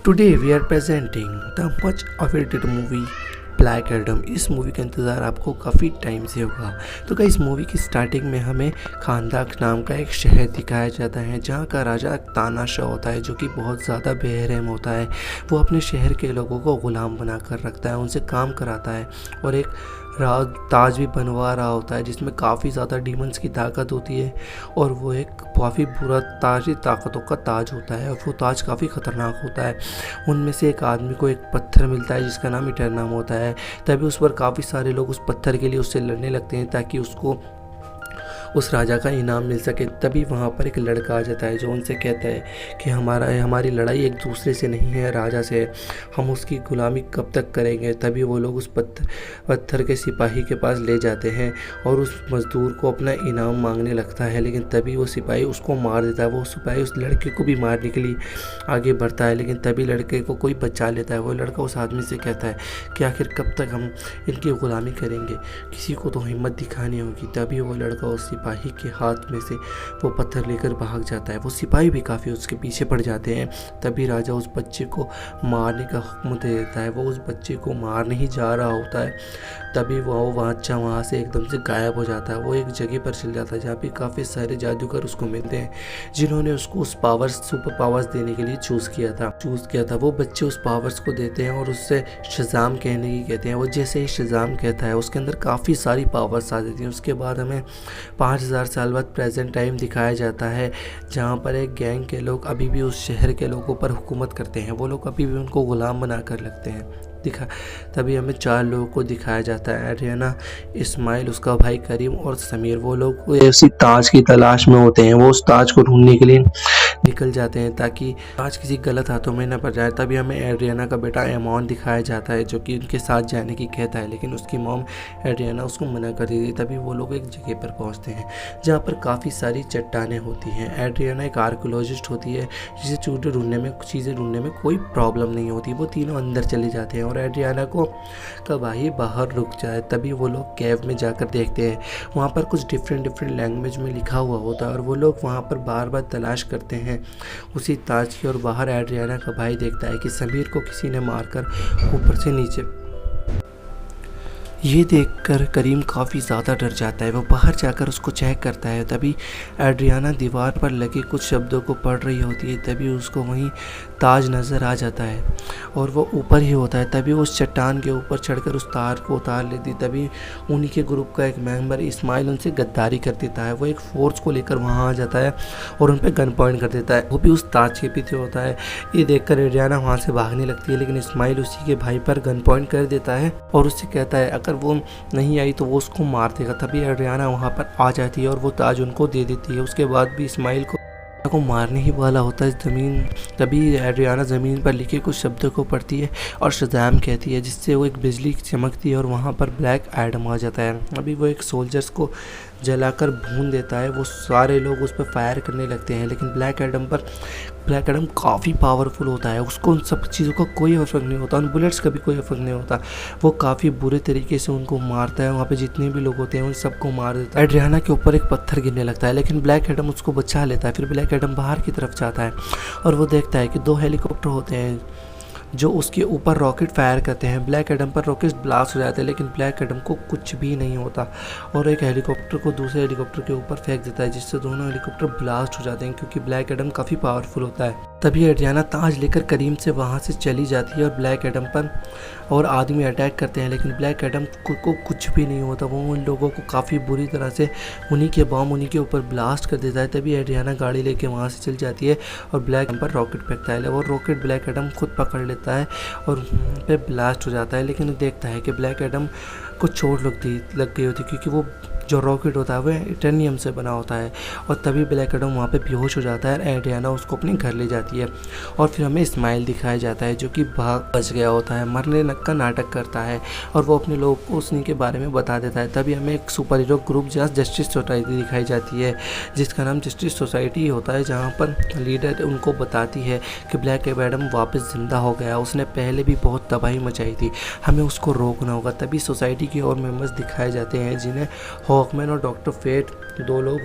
Today we are presenting the much awaited movie black Adam. इस movie का इंतज़ार आपको काफ़ी टाइम से होगा। तो क्या इस मूवी की स्टार्टिंग में हमें खानदाक नाम का एक शहर दिखाया जाता है जहाँ का राजा तानाशाह होता है, जो कि बहुत ज़्यादा बेरहम होता है। वो अपने शहर के लोगों को ग़ुलाम बना कर रखता है, उनसे काम कराता है और एक ताज भी बनवा रहा होता है जिसमें काफ़ी ज़्यादा डीमंस की ताकत होती है। और वो एक काफ़ी बुरा ताजी ताकतों का ताज होता है और वो ताज काफ़ी ख़तरनाक होता है। उनमें से एक आदमी को एक पत्थर मिलता है जिसका नाम इटरनम होता है। तभी उस पर काफ़ी सारे लोग उस पत्थर के लिए उससे लड़ने लगते हैं ताकि उसको उस राजा का इनाम मिल सके। तभी वहाँ पर एक लड़का आ जाता है जो उनसे कहता है कि हमारी लड़ाई एक दूसरे से नहीं है, राजा से है। हम उसकी गुलामी कब तक करेंगे। तभी वो लोग उस पत्थर के सिपाही के पास ले जाते हैं और उस मज़दूर को अपना इनाम मांगने लगता है, लेकिन तभी वो सिपाही उसको मार देता है। वो सिपाही उस लड़के को भी मारने के लिए आगे बढ़ता है, लेकिन तभी लड़के को कोई बचा लेता है। वो लड़का उस आदमी से कहता है कि आखिर कब तक हम इनकी ग़ुलामी करेंगे, किसी को तो हिम्मत दिखानी होगी। तभी वो लड़का उस सिपाही के हाथ में से वो पत्थर लेकर भाग जाता है। वो सिपाही भी काफ़ी उसके पीछे पड़ जाते हैं। तभी राजा उस बच्चे को मारने का हुक्म दे देता है। वो उस बच्चे को मारने ही जा रहा होता है, तभी वो बच्चा वहाँ से एकदम से गायब हो जाता है। वो एक जगह पर चल जाता है जहाँ पे काफ़ी सारे जादूगर उसको मिलते हैं जिन्होंने उसको उस सुपर पावर्स देने के लिए चूज़ किया था। वो बच्चे उस पावर्स को देते हैं और उससे शज़ाम कहने की कहते हैं। वो जैसे ही शज़ाम कहता है उसके अंदर काफ़ी सारी पावर्स आ जाती हैं। उसके बाद हमें 5000 साल बाद प्रेजेंट टाइम दिखाया जाता है जहाँ पर एक गैंग के लोग अभी भी उस शहर के लोगों पर हुकूमत करते हैं। वो लोग अभी भी उनको ग़ुलाम बना कर रखते हैं। तभी हमें 4 लोगों को दिखाया जाता है, एड्रियाना, इस्माइल, उसका भाई करीम और समीर। वो लोग उसी ताज की तलाश में होते हैं। वो उस ताज को ढूंढने के लिए निकल जाते हैं ताकि ताज किसी गलत हाथों में न पड़ जाए। तभी हमें एड्रियाना का बेटा एमॉन दिखाया जाता है जो कि उनके साथ जाने की कहता है, लेकिन उसकी मॉम एड्रियाना उसको मना कर देती है। तभी वो लोग एक जगह पर पहुंचते हैं जहाँ पर काफ़ी सारी चट्टानें होती हैं। एड्रियाना एक आर्कोलॉजिस्ट होती है जिसे चीज़ें ढूंढने में कोई प्रॉब्लम नहीं होती। वो तीनों अंदर चले जाते हैं और एड्रियाना को कब ही बाहर रुक जाए। तभी वो लोग केव में जाकर देखते हैं, वहाँ पर कुछ डिफरेंट लैंग्वेज में लिखा हुआ होता है और वो लोग वहाँ पर बार बार तलाश करते हैं उसी ताज की। और बाहर एड्रियाना का भाई देखता है कि समीर को किसी ने मारकर ऊपर से नीचे। ये देखकर करीम काफ़ी ज़्यादा डर जाता है। वो बाहर जाकर उसको चेक करता है। तभी एड्रियाना दीवार पर लगे कुछ शब्दों को पढ़ रही होती है। तभी उसको वहीं ताज नज़र आ जाता है और वो ऊपर ही होता है। तभी उस चट्टान के ऊपर चढ़कर उस तार को उतार लेती। तभी उन्हीं के ग्रुप का एक मेंबर इस्माइल उनसे गद्दारी कर देता है। वो एक फोर्स को लेकर वहाँ आ जाता है और उन पर गन पॉइंट कर देता है। वो भी उस ताज के पीछे होता है। ये देखकर एड्रियाना वहाँ से भागने लगती है, लेकिन इस्माइल उसी के भाई पर गन पॉइंट कर देता है और उससे कहता है अगर वो नहीं आई तो वो उसको मार देगा। तभी एड्रियाना वहाँ पर आ जाती है और वो ताज उनको दे देती है। उसके बाद भी इस्माइल को मारने ही वाला होता है तभी एड्रियाना ज़मीन पर लिखे कुछ शब्दों को पढ़ती है और शज़ाम कहती है, जिससे वो एक बिजली चमकती है और वहाँ पर ब्लैक एडम आ जाता है। अभी वो एक सोल्जर्स को जलाकर भून देता है। वो सारे लोग उस पर फायर करने लगते हैं, लेकिन ब्लैक एडम काफ़ी पावरफुल होता है। उसको उन सब चीज़ों का कोई इफेक्ट नहीं होता, उन बुलेट्स का भी कोई इफेक्ट नहीं होता। वो काफ़ी बुरे तरीके से उनको मारता है। वहाँ पे जितने भी लोग होते हैं उन सबको मार देता है। एड्रियाना के ऊपर एक पत्थर गिरने लगता है, लेकिन ब्लैक एडम उसको बचा लेता है। फिर ब्लैक एडम बाहर की तरफ जाता है और वो देखता है कि 2 हेलीकॉप्टर होते हैं जो उसके ऊपर रॉकेट फायर करते हैं। ब्लैक एडम पर रॉकेट ब्लास्ट हो जाते हैं, लेकिन ब्लैक एडम को कुछ भी नहीं होता और एक हेलीकॉप्टर को दूसरे हेलीकॉप्टर के ऊपर फेंक देता है, जिससे दोनों हेलीकॉप्टर ब्लास्ट हो जाते हैं क्योंकि ब्लैक एडम काफ़ी पावरफुल होता है। तभी एड्रियाना ताज लेकर करीम से वहाँ से चली जाती है और ब्लैक एडम पर और आदमी अटैक करते हैं, लेकिन ब्लैक एडम को कुछ भी नहीं होता। वो उन लोगों को काफ़ी बुरी तरह से उन्हीं के बॉम्ब उन्हीं के ऊपर ब्लास्ट कर देता है। तभी एड्रियाना गाड़ी लेके वहाँ से चल जाती है और ब्लैक एडम पर रॉकेट फेंकता है। वो रॉकेट ब्लैक एडम खुद पकड़ लेता है और पे ब्लास्ट हो जाता है, लेकिन देखता है कि ब्लैक एडम को चोट लग गई होती क्योंकि वो जो रॉकेट होता है वो टिटेनियम से बना होता है। और तभी ब्लैक एडम वहाँ पे बेहोश हो जाता है और एड्रियाना उसको अपने घर ले जाती है। और फिर हमें इस्माइल दिखाया जाता है जो कि बच गया होता है, मरने का नाटक करता है और वो अपने लोगों को उसी के बारे में बता देता है। तभी हमें एक सुपर हीरो ग्रुप जहाँ जस्टिस सोसाइटी दिखाई जाती है जिसका नाम जस्टिस सोसाइटी होता है, जहाँ पर लीडर उनको बताती है कि ब्लैक एडम वापस ज़िंदा हो गया, उसने पहले भी बहुत तबाही मचाई थी, हमें उसको रोकना होगा। तभी सोसाइटी के और मेम्बर्स दिखाए जाते हैं जिन्हें हॉकमैन और डॉक्टर फेट 2 लोग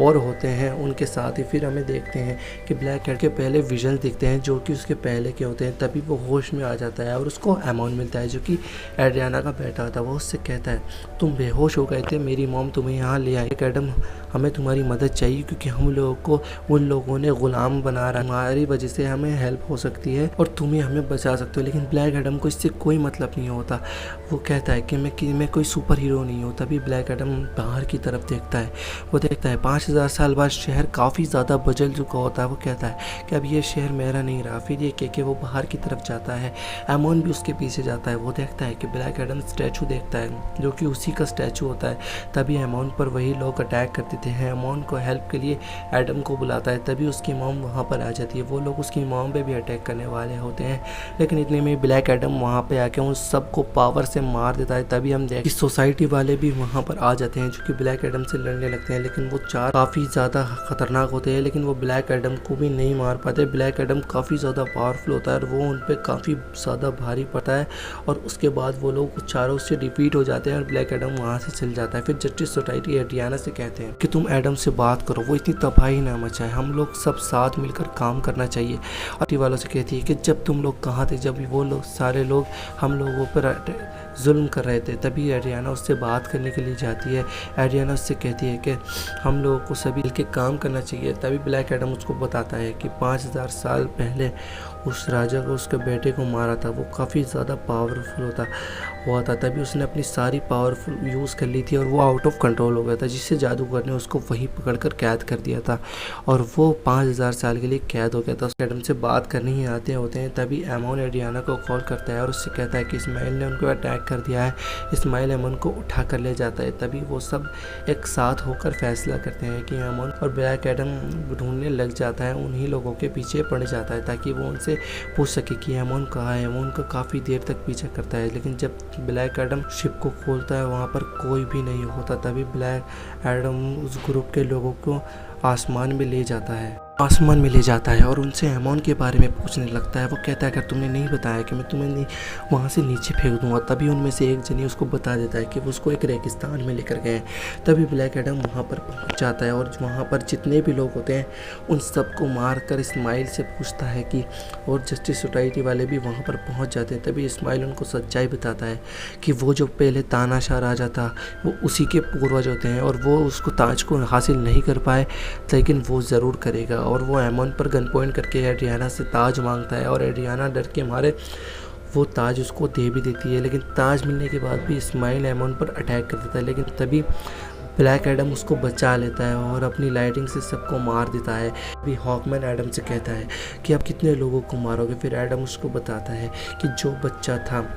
और होते हैं उनके साथ ही। फिर हमें देखते हैं कि ब्लैक कैट के पहले विजन दिखते हैं जो कि उसके पहले के होते हैं। तभी वो होश में आ जाता है और उसको एमॉन मिलता है जो कि एड्रियाना का बेटा होता है। वो उससे कहता है तुम बेहोश हो गए थे, मेरी मॉम तुम्हें यहाँ ले आई। एडम हमें तुम्हारी मदद चाहिए क्योंकि हम लोगों को उन लोगों ने गुलाम बना रहा है, हमारी वजह से हमें हेल्प हो सकती है और तुम्हें हमें बचा सकते हो। लेकिन ब्लैक एडम को इससे कोई मतलब नहीं होता। वो कहता है कि मैं कोई सुपर हीरो नहीं हूँ। तभी ब्लैक एडम बाहर की तरफ देखता है। वो देखता है 5000 साल बाद शहर काफ़ी ज़्यादा बदल चुका होता है। वो कहता है कि अब ये शहर मेरा नहीं रहा। फिर ये कह के वो बाहर की तरफ जाता है। एमॉन भी उसके पीछे जाता है। वो देखता है कि ब्लैक एडम स्टैचू देखता है जो कि उसी का स्टैचू होता है। तभी एमॉन पर वही लोग अटैक कर देते हैं। एमॉन को हेल्प के लिए एडम को बुलाता है। तभी उसकी मॉम वहाँ पर आ जाती है। वो लोग उसकी मॉम पे भी अटैक करने वाले होते हैं, लेकिन इतने में ब्लैक एडम वहाँ पे आके उन सबको पावर से मार देता है। तभी हम देखते सोसाइटी वाले भी वहाँ पर आ जाते हैं जो कि ब्लैक एडम से लड़ने लगते हैं, लेकिन वो 4 काफ़ी ज़्यादा खतरनाक होते हैं, लेकिन वो ब्लैक एडम को भी नहीं मार पाते। ब्लैक एडम काफ़ी ज़्यादा पावरफुल होता है और वो उन पर काफ़ी ज़्यादा भारी पड़ता है और उसके बाद वो लोग चारों से डिफीट हो जाते हैं और ब्लैक एडम वहाँ से चल जाता है। फिर जस्टिस सोसाइटी एड्रियाना से कहते हैं कि तुम एडम से बात करो, वो इतनी तबाही ना मचाए, हम लोग सब साथ मिलकर काम करना चाहिए। और वालों से कहती है कि जब तुम लोग कहाँ थे, जब वो लोग सारे लोग हम लोगों पर जुल्म कर रहे थे। तभी एड्रियाना उससे बात करने के लिए जाती है। एड्रियाना उससे कहती है कि हम लोगों को सभी मिलकर काम करना चाहिए। तभी ब्लैक एडम उसको बताता है कि 5000 साल पहले उस राजा को उसके बेटे को मारा था, वो काफ़ी ज़्यादा पावरफुल हुआ था। तभी उसने अपनी सारी पावरफुल यूज़ कर ली थी और वो आउट ऑफ कंट्रोल हो गया था, जिससे जादूगर ने उसको वहीं पकड़कर कैद कर दिया था और वो 5000 साल के लिए कैद हो गया था। एडम से बात करने ही आते होते हैं। तभी एमॉन एड्रियाना को कॉल करता है और उससे कहता है कि इस्माइल ने उनको अटैक कर दिया है। इस्माइल एमॉन को उठा कर ले जाता है। तभी वो सब एक साथ होकर फैसला करते हैं कि एमॉन और ब्लैक एडम ढूंढने लग जाता है, उन्हीं लोगों के पीछे पड़ जाता है ताकि वो उनसे पूछ सके कि एमॉन कहाँ है। एमॉन का काफ़ी देर तक पीछा करता है, लेकिन जब ब्लैक एडम शिप को खोलता है वहाँ पर कोई भी नहीं होता। तभी ब्लैक एडम उस ग्रुप के लोगों को आसमान में ले जाता है और उनसे एमॉन के बारे में पूछने लगता है। वो कहता है अगर तुमने नहीं बताया कि मैं तुम्हें वहाँ से नीचे फेंक दूंगा। तभी उनमें से एक जनी उसको बता देता है कि वो उसको एक रेगिस्तान में लेकर गए। तभी ब्लैक एडम वहाँ पर पहुँच जाता है और वहाँ पर जितने भी लोग होते हैं उन सबको मार कर इस्माइल से पूछता है कि, और जस्टिस सोसाइटी वाले भी वहाँ पर पहुँच जाते हैं। तभी इस्माइल उनको सच्चाई बताता है कि वो जो पहले तानाशाह राजा था वो उसी के पूर्वज होते हैं और वो उसको ताज को हासिल नहीं कर पाए, लेकिन वो ज़रूर करेगा। और वो एमॉन पर गन पॉइंट करके एड्रियाना से ताज मांगता है और एड्रियाना डर के मारे वो ताज उसको दे भी देती है। लेकिन ताज मिलने के बाद भी इस्माइल एमॉन पर अटैक कर देता है, लेकिन तभी ब्लैक एडम उसको बचा लेता है और अपनी लाइटिंग से सबको मार देता है। अभी हॉकमैन एडम से कहता है कि आप कितने लोगों को मारोगे। फिर एडम उसको बताता है कि जो बच्चा था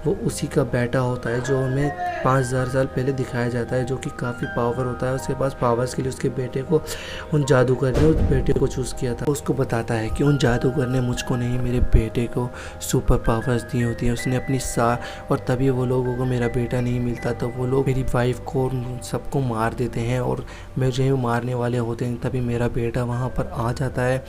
वो उसी का बेटा होता है जो हमें 5000 साल पहले दिखाया जाता है, जो कि काफ़ी पावर होता है। उसके पास पावर्स के लिए उसके बेटे को उन जादूगर ने उस बेटे को चूज़ किया था। उसको बताता है कि उन जादूगर ने मुझको नहीं मेरे बेटे को सुपर पावर्स दी होती है। उसने अपनी और तभी वो लोगों को मेरा बेटा नहीं मिलता तो वो लोग मेरी वाइफ को सबको मार देते हैं और मुझे मारने वाले होते हैं। तभी मेरा बेटा वहाँ पर आ जाता है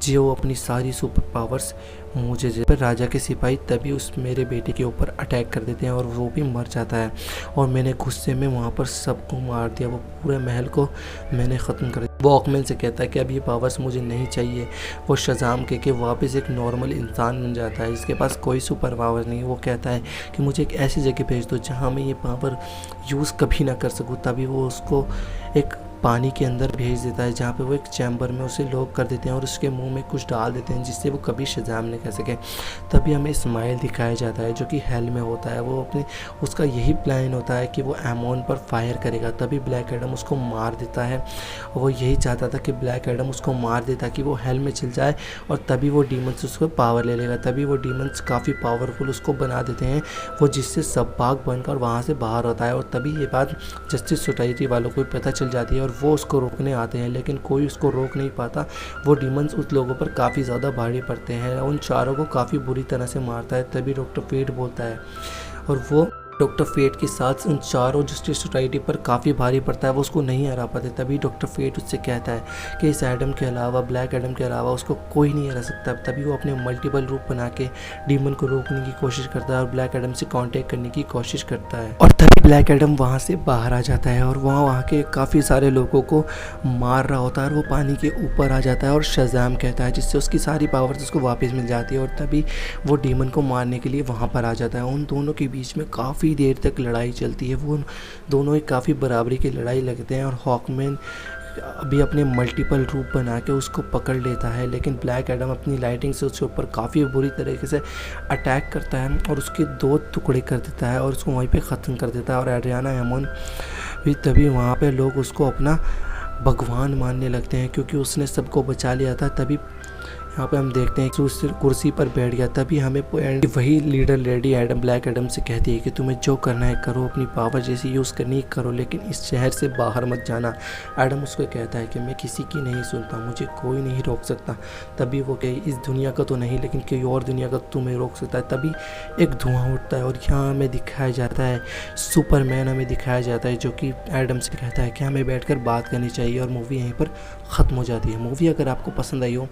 जो अपनी सारी सुपर पावर्स मुझे पर राजा के सिपाही तभी उस मेरे बेटे के ऊपर अटैक कर देते हैं और वो भी मर जाता है और मैंने गुस्से में वहाँ पर सबको मार दिया। वो पूरे महल को मैंने ख़त्म कर दिया। वो हॉकमैन से कहता है कि अब ये पावर्स मुझे नहीं चाहिए। वो शज़ाम के वापस एक नॉर्मल इंसान बन जाता है, इसके पास कोई सुपर पावर नहीं। वो कहता है कि मुझे एक ऐसी जगह भेज दो जहाँ मैं ये पावर यूज़ कभी ना कर सकूँ। तभी वो उसको एक पानी के अंदर भेज देता है जहाँ पे वो एक चैम्बर में उसे लॉक कर देते हैं और उसके मुंह में कुछ डाल देते हैं जिससे वो कभी शज़ाम नहीं कर सके। तभी हमें इस्माइल दिखाया जाता है जो कि हेल में होता है। वो उसका यही प्लान होता है कि वो एमॉन पर फायर करेगा। तभी ब्लैक एडम उसको मार देता है और वो यही चाहता था कि ब्लैक एडम उसको मार दे ताकि वो हेल में चल जाए और तभी वो डीमंस उसको पावर ले लेगा। तभी वो डीमंस काफ़ी पावरफुल उसको बना देते हैं वो, जिससे सब भाग बनकर वहाँ से बाहर होता है। और तभी ये बात जस्टिस सोसाइटी वालों को पता चल जाती है और वो उसको रोकने आते हैं, लेकिन कोई उसको रोक नहीं पाता। वो डीमंस उस लोगों पर काफ़ी ज़्यादा भारी पड़ते हैं, उन चारों को काफ़ी बुरी तरह से मारता है। तभी डॉक्टर फेट बोलता है और वो डॉक्टर फेट के साथ उन चारों जस्टिस सोसाइटी पर काफ़ी भारी पड़ता है, वो उसको नहीं हरा पाते। तभी डॉक्टर फेट उससे कहता है कि इस एडम के अलावा, ब्लैक एडम के अलावा उसको कोई नहीं हरा सकता। तभी वो अपने मल्टीपल रूप बना के डीमन को रोकने की कोशिश करता है और ब्लैक एडम से कांटेक्ट करने की कोशिश करता है। और तभी ब्लैक एडम वहाँ से बाहर आ जाता है और वहाँ के काफ़ी सारे लोगों को मार रहा होता है और वो पानी के ऊपर आ जाता है और शज़ाम कहता है, जिससे उसकी सारी पावर्स उसको वापस मिल जाती है। और तभी वो डीमन को मारने के लिए वहाँ पर आ जाता है। उन दोनों के बीच में काफ़ी देर तक लड़ाई चलती है। वो दोनों ही काफ़ी बराबरी की लड़ाई लगते हैं और हॉकमैन अभी अपने मल्टीपल रूप बना के उसको पकड़ लेता है, लेकिन ब्लैक एडम अपनी लाइटिंग से उसके ऊपर काफ़ी बुरी तरीके से अटैक करता है और उसके 2 टुकड़े कर देता है और उसको वहीं पे ख़त्म कर देता है। और एड्रियाना हैमॉन्ड भी तभी वहाँ पे लोग उसको अपना भगवान मानने लगते हैं, क्योंकि उसने सबको बचा लिया था। तभी यहाँ पे हम देखते हैं कि उस कुर्सी पर बैठ गया। तभी हमें वही leader lady Adam black Adam से कहती है कि तुम्हें जो करना है करो, अपनी पावर जैसी यूज़ करनी है करो, लेकिन इस शहर से बाहर मत जाना। एडम उसको कहता है कि मैं किसी की नहीं सुनता, मुझे कोई नहीं रोक सकता। तभी वो कहे इस दुनिया का तो नहीं, लेकिन कोई और दुनिया का तुम्हें रोक सकता है। तभी एक धुआं उठता है और यहाँ हमें दिखाया जाता है सुपरमैन, हमें दिखाया जाता है, जो कि एडम से कहता है कि हमें बैठकर बात करनी चाहिए। और मूवी यहीं पर ख़त्म हो जाती है। मूवी अगर आपको पसंद आई हो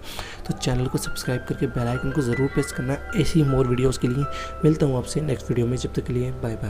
तो चैनल को सब्सक्राइब करके बेल आइकन को ज़रूर प्रेस करना। ऐसी मोर वीडियोस के लिए मिलता हूँ आपसे नेक्स्ट वीडियो में। जब तक के लिए बाय बाय।